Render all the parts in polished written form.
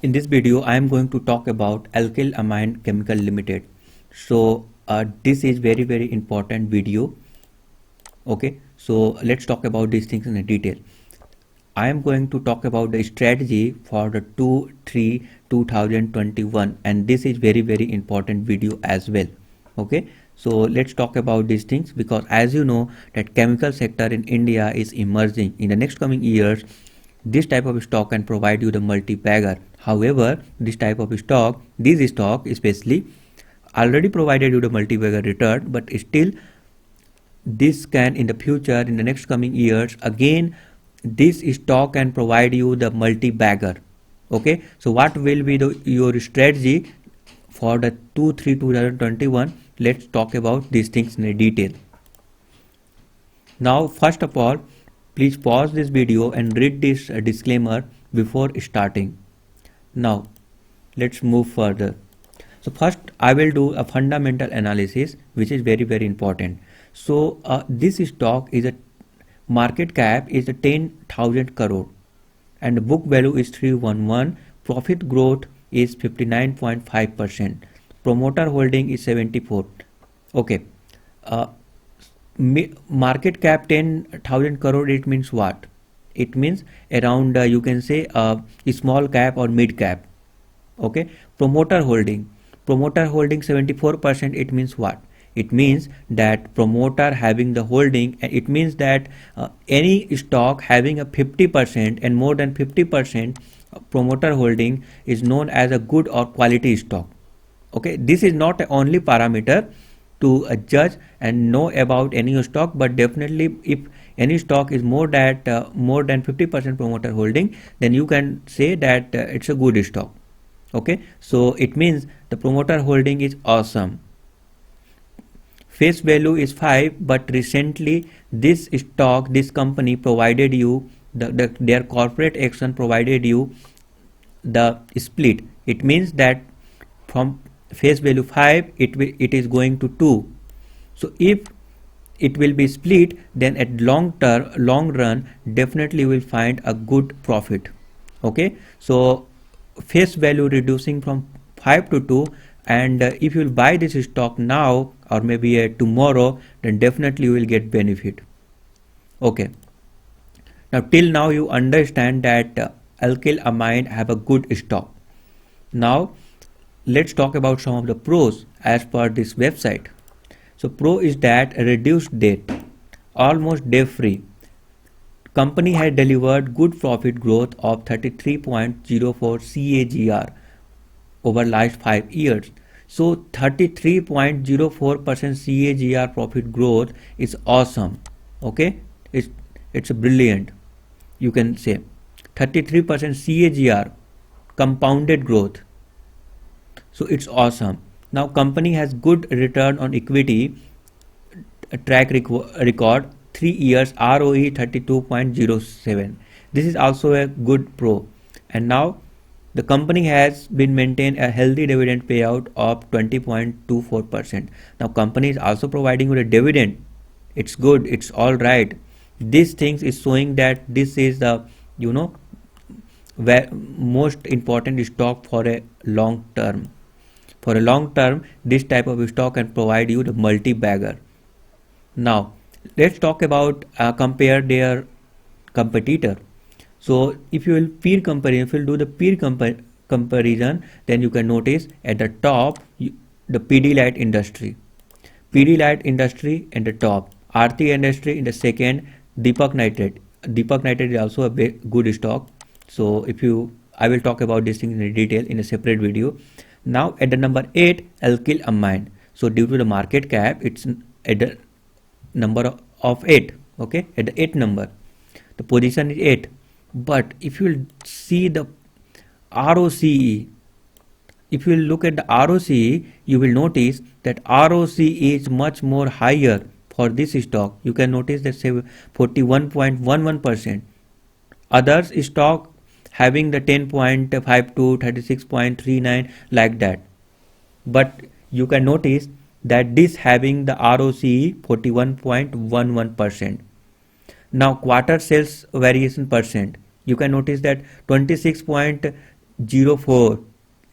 In this video, I am going to talk about Alkyl Amine Chemical Limited. So this is very important video. Okay, so let's talk about these things in detail. I am going to talk about the strategy for the 2/3/2021, and this is very important video as well. Okay, so let's talk about these things because as you know that chemical sector in India is emerging. In the next coming years, this type of stock can provide you the multi-bagger. However, this stock especially already provided you the multi-bagger return, but still this can in the future, in the next coming years, again this stock can provide you the multi-bagger. Okay, so what will be your strategy for the 2/3/2021? Let's talk about these things in detail. Now first of all, please pause this video and read this disclaimer before starting. Now let's move further. So first I will do a fundamental analysis which is very important. So this stock is a market cap is a 10,000 crore and the book value is 311. Profit growth is 59.5%. Promoter holding is 74. Okay, market cap 10,000 crore, it means what? It means around you can say small cap or mid cap. Okay, promoter holding 74%, it means what? It means that promoter having the holding, it means that any stock having a 50% and more than 50% promoter holding is known as a good or quality stock. Okay, this is not the only parameter to judge and know about any stock, but definitely if any stock is more than 50% promoter holding, then you can say that it's a good stock. Okay, so it means the promoter holding is awesome. Face value is 5, but recently this company provided you their corporate action provided you the split. It means that from face value 5 it is going to 2. So if it will be split, then at long run definitely will find a good profit. Okay, so face value reducing from 5 to 2, and if you will buy this stock now or maybe tomorrow, then definitely you will get benefit. Okay, now till now you understand that Alkyl Amine have a good stock. Now let's talk about some of the pros as per this website. So pro is that reduced debt, almost debt free. Company has delivered good profit growth of 33.04 CAGR over last 5 years. So 33.04% CAGR profit growth is awesome. Okay, it's brilliant. You can say 33% CAGR compounded growth. So it's awesome. Now company has good return on equity track record 3 years, ROE 32.07. This is also a good pro. And now the company has been maintained a healthy dividend payout of 20.24%. Now company is also providing you a dividend. It's good, it's all right. These things is showing that this is the most important stock for a long term. For a long term, this type of stock can provide you the multi-bagger. Now let's talk about compare their competitor. So if you will do the peer comparison, then you can notice at the top the Pidilite Industry in the top, Aarti Industry in the second, Deepak Nitrite is also a good stock. So I will talk about this thing in detail in a separate video. Now at the number 8, Alkyl Amine. So due to the market cap, it's at the number of 8. Okay, at the 8th number, the position is 8. But if you see the ROCE, if you look at the ROCE, you will notice that ROCE is much more higher for this stock. You can notice that 41.11%. Others stock having the 10.52, 36.39 like that. But you can notice that this having the ROCE 41.11%. Now quarter sales variation percent, you can notice that 26.0 0.04.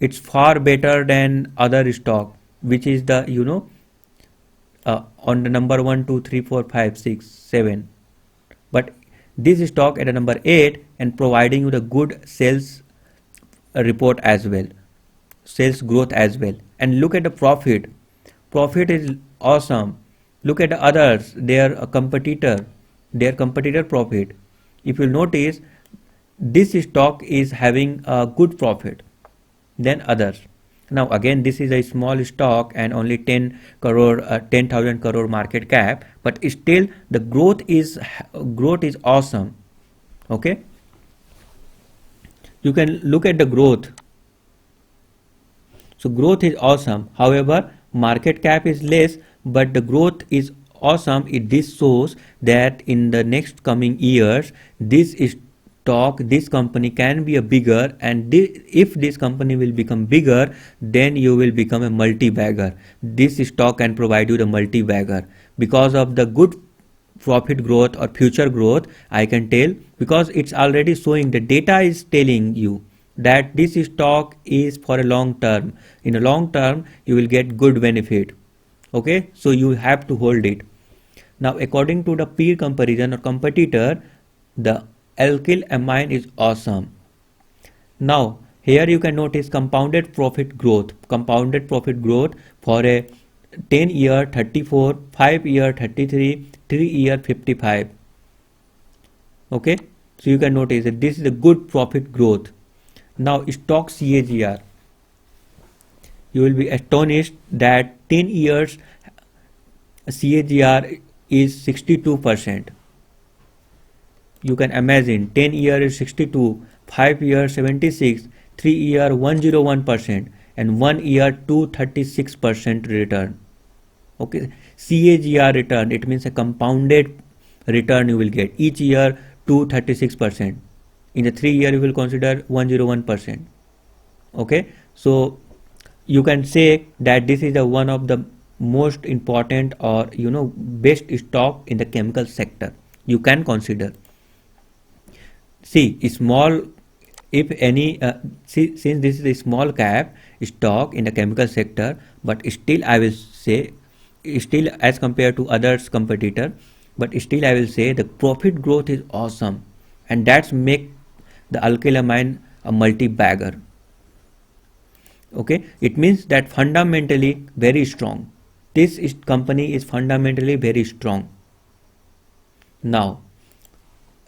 It's far better than other stock, which is the on the number 1, 2, 3, 4, 5, 6, 7. But this stock at a number 8 and providing you the good sales report as well, sales growth as well. And look at the profit. Profit is awesome. Look at the others, their competitor profit. If you notice, this stock is having a good profit than others. Now again, this is a small stock and only 10,000 crore market cap, but still the growth is awesome. Okay, you can look at the growth. So growth is awesome. However, market cap is less, but the growth is awesome. This shows that in the next coming years, this company can be a bigger, and if this company will become bigger, then you will become a multi-bagger. This stock can provide you the multi-bagger because of the good profit growth or future growth. I can tell, because it's already showing, the data is telling you that this stock is for a long term. In a long term, you will get good benefit. Okay, so you have to hold it. Now according to the peer comparison or competitor, the Alkyl Amine is awesome. Now here you can notice compounded profit growth for a 10-year 34, 5-year 33, 3-year 55. Okay, so you can notice that this is a good profit growth. Now stock CAGR, you will be astonished that 10 years CAGR is 62%. You can imagine, 10 year is 62, 5 year 76, 3 year 101%, and 1 year 236% return. Okay, CAGR return, it means a compounded return you will get each year 236%. In the 3 year you will consider 101%. Okay, so you can say that this is the one of the most important or best stock in the chemical sector. You can consider. See, small, if any, since this is a small cap stock in the chemical sector, but still I will say, still as compared to others competitor, but still I will say the profit growth is awesome, and that's make the Alkyl Amine a multi-bagger. Okay, it means that fundamentally very strong. This company is fundamentally very strong. Now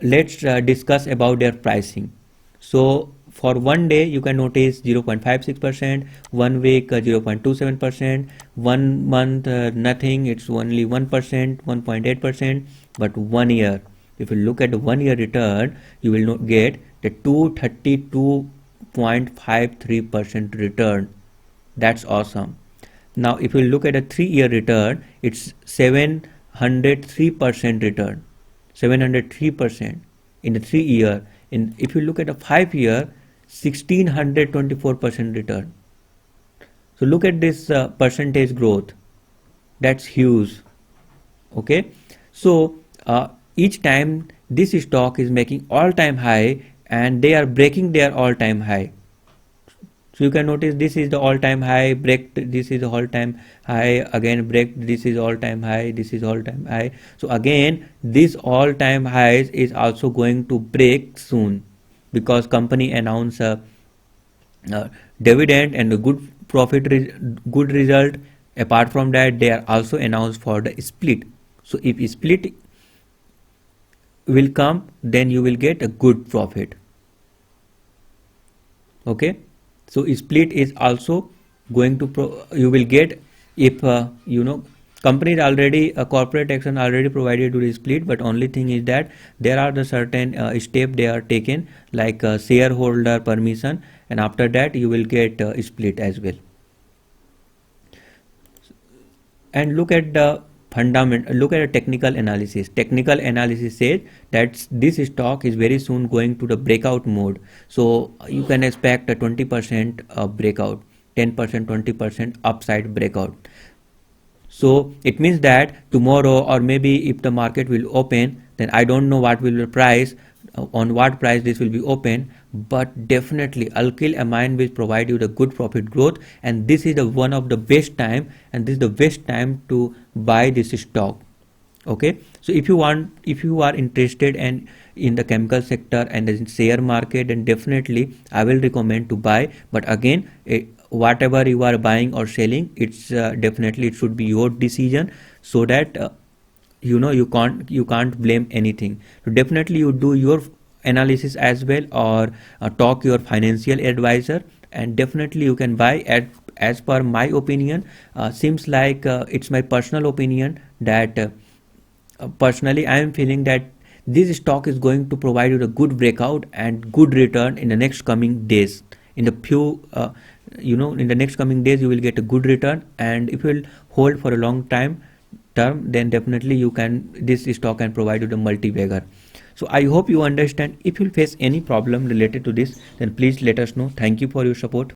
let's discuss about their pricing. So for 1 day you can notice 0.56%, 1 week 0.27%, 1 month nothing, it's only 1%, 1.8%, but 1 year, if you look at the 1 year return, you will not get the 232.53% return. That's awesome. Now if you look at a 3-year return, it's 703% return. 703% in the 3 year. And if you look at a 5 year, 1624% return. So look at this percentage growth. That's huge. Okay, so each time this stock is making all-time high, and they are breaking their all-time high. So you can notice this is the all-time high, break, this is the all-time high, again break, this is all-time high, this is all-time high. So again this all-time highs is also going to break soon, because company announce a dividend and a good profit, good result. Apart from that, they are also announced for the split. So if split will come, then you will get a good profit. Okay, so split is also going to you will get, if companies already, corporate action already provided to the split, but only thing is that there are the certain step they are taken, like shareholder permission, and after that you will get split as well. And look at the look at a technical analysis. Technical analysis says that this stock is very soon going to the breakout mode. So you can expect a 20% breakout, 10%, 20% upside breakout. So it means that tomorrow, or maybe if the market will open, then I don't know what will be the price, on what price this will be open, but definitely alkyl amine will provide you the good profit growth, and this is the one of the best time, and this is the best time to buy this stock. Okay, so if you are interested in the chemical sector and in share market, then definitely I will recommend to buy. But again, whatever you are buying or selling, it's definitely it should be your decision, so that you can't blame anything. So definitely you do your analysis as well, or talk your financial advisor, and definitely you can buy at, as per my opinion. Seems like it's my personal opinion that personally I am feeling that this stock is going to provide you a good breakout and good return in the next coming days. In the few in the next coming days you will get a good return, and if you will hold for a long time term, then definitely this stock can provide you the multi-bagger. So I hope you understand. If you face any problem related to this, then please let us know. Thank you for your support.